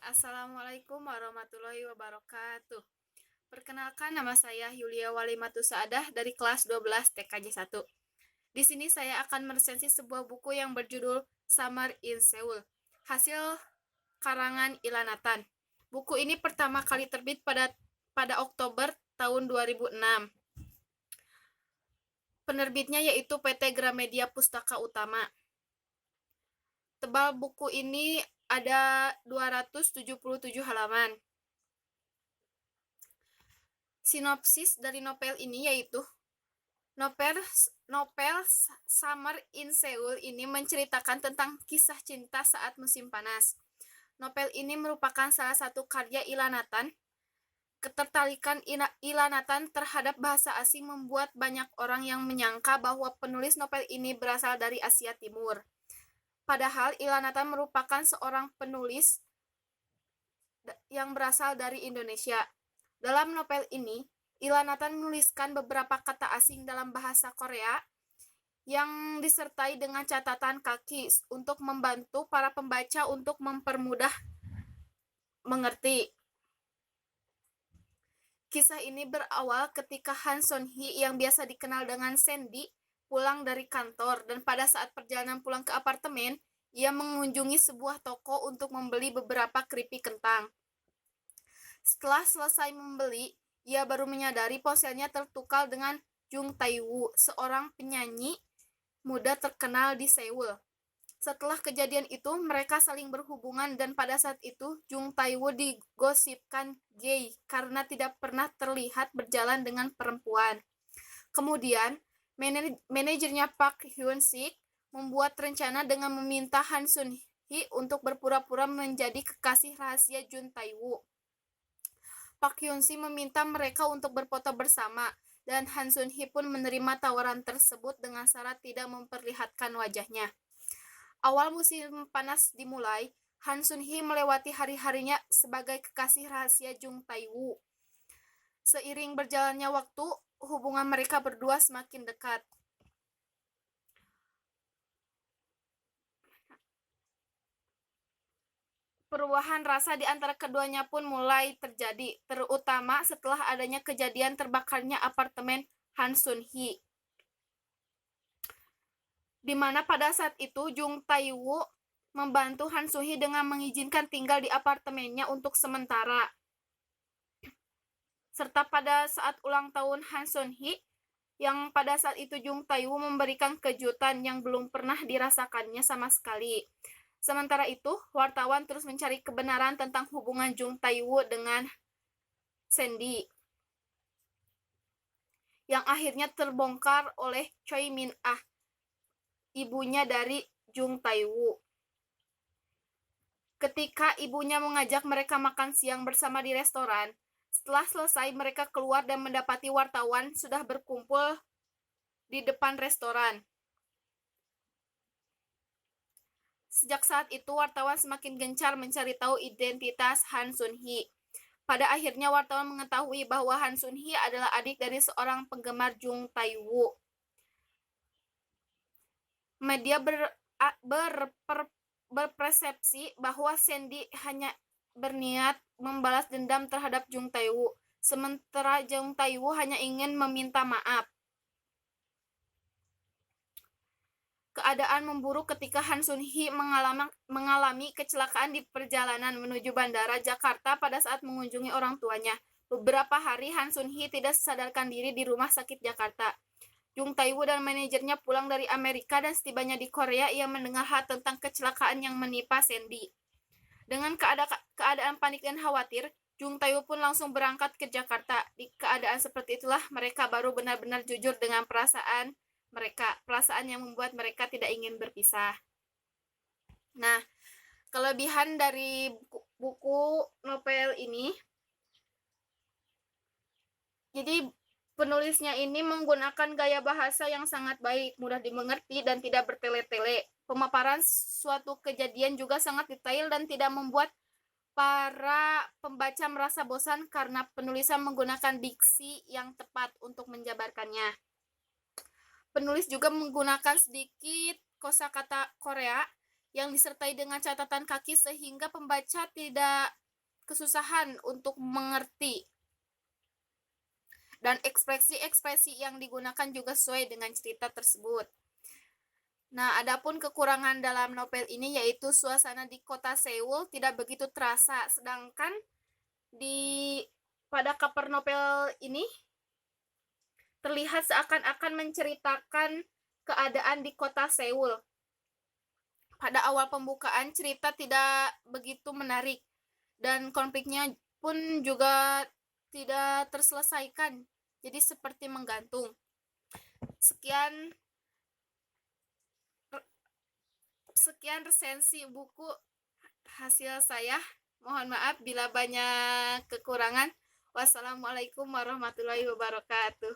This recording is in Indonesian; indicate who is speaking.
Speaker 1: Assalamualaikum warahmatullahi wabarakatuh. Perkenalkan, nama saya Yulia Walimatu Saadah dari kelas 12 TKJ 1. Di sini saya akan meresensi sebuah buku yang berjudul Summer in Seoul, hasil karangan Ilanatan. Buku ini pertama kali terbit pada Oktober tahun 2006. Penerbitnya yaitu PT Gramedia Pustaka Utama. Tebal buku ini ada 277 halaman. Sinopsis dari novel ini yaitu novel Summer in Seoul ini menceritakan tentang kisah cinta saat musim panas. Novel ini merupakan salah satu karya Ilanatan. Ketertarikan Ilanatan terhadap bahasa asing membuat banyak orang yang menyangka bahwa penulis novel ini berasal dari Asia Timur. Padahal Ilanatan merupakan seorang penulis yang berasal dari Indonesia. Dalam novel ini, Ilanatan menuliskan beberapa kata asing dalam bahasa Korea yang disertai dengan catatan kaki untuk membantu para pembaca untuk mempermudah mengerti. Kisah ini berawal ketika Han Son-hee yang biasa dikenal dengan Sandy pulang dari kantor, dan pada saat perjalanan pulang ke apartemen, ia mengunjungi sebuah toko untuk membeli beberapa keripik kentang. Setelah selesai membeli, ia baru menyadari ponselnya tertukar dengan Jung Tae-woo, seorang penyanyi muda terkenal di Seoul. Setelah kejadian itu, mereka saling berhubungan, dan pada saat itu Jung Tae-woo digosipkan gay karena tidak pernah terlihat berjalan dengan perempuan. Kemudian, manajernya Park Hyun-sik membuat rencana dengan meminta Han Sun-hee untuk berpura-pura menjadi kekasih rahasia Jung Tae-woo. Park Hyun-sik meminta mereka untuk berfoto bersama, dan Han Sun-hee pun menerima tawaran tersebut dengan syarat tidak memperlihatkan wajahnya. Awal musim panas dimulai, Han Sun-hee melewati hari-harinya sebagai kekasih rahasia Jung Tae-woo. Seiring berjalannya waktu, hubungan mereka berdua semakin dekat. Perubahan rasa di antara keduanya pun mulai terjadi, terutama setelah adanya kejadian terbakarnya apartemen Han Sun-hee, di mana pada saat itu Jung Tae-woo membantu Han Sun-hee dengan mengizinkan tinggal di apartemennya untuk sementara. Serta pada saat ulang tahun Han Sun-hee, yang pada saat itu Jung Tae-woo memberikan kejutan yang belum pernah dirasakannya sama sekali. Sementara itu, wartawan terus mencari kebenaran tentang hubungan Jung Tae-woo dengan Sandy, yang akhirnya terbongkar oleh Choi Min-ah, ibunya dari Jung Tae-woo. Ketika ibunya mengajak mereka makan siang bersama di restoran, setelah selesai mereka keluar dan mendapati wartawan sudah berkumpul di depan restoran. Sejak saat itu, wartawan semakin gencar mencari tahu identitas Han Sun-hee. Pada akhirnya wartawan mengetahui bahwa Han Sun-hee adalah adik dari seorang penggemar Jung Tae-woo. Media berpersepsi bahwa Sandy hanya berniat membalas dendam terhadap Jung Tae-woo, sementara Jung Tae-woo hanya ingin meminta maaf. Keadaan memburuk ketika Han Sun-hee mengalami kecelakaan di perjalanan menuju Bandara Jakarta pada saat mengunjungi orang tuanya. Beberapa hari Han Sun-hee tidak sadarkan diri di rumah sakit Jakarta. Jung Tae-woo dan manajernya pulang dari Amerika, dan setibanya di Korea ia mendengar hal tentang kecelakaan yang menimpa Sandy. Dengan keadaan panik dan khawatir, Jung Tae-woo pun langsung berangkat ke Jakarta. Di keadaan seperti itulah mereka baru benar-benar jujur dengan perasaan yang membuat mereka tidak ingin berpisah. Nah, kelebihan dari buku novel ini, jadi penulisnya ini menggunakan gaya bahasa yang sangat baik, mudah dimengerti, dan tidak bertele-tele. Pemaparan suatu kejadian juga sangat detail dan tidak membuat para pembaca merasa bosan karena penulisan menggunakan diksi yang tepat untuk menjabarkannya. Penulis juga menggunakan sedikit kosakata Korea yang disertai dengan catatan kaki sehingga pembaca tidak kesusahan untuk mengerti. Dan ekspresi-ekspresi yang digunakan juga sesuai dengan cerita tersebut. Nah, adapun kekurangan dalam novel ini yaitu suasana di kota Seoul tidak begitu terasa, sedangkan pada cover novel ini terlihat seakan-akan menceritakan keadaan di kota Seoul. Pada awal pembukaan cerita tidak begitu menarik dan konfliknya pun juga tidak terselesaikan, jadi seperti menggantung. Sekian resensi buku hasil saya. Mohon maaf bila banyak kekurangan. Wassalamualaikum warahmatullahi wabarakatuh.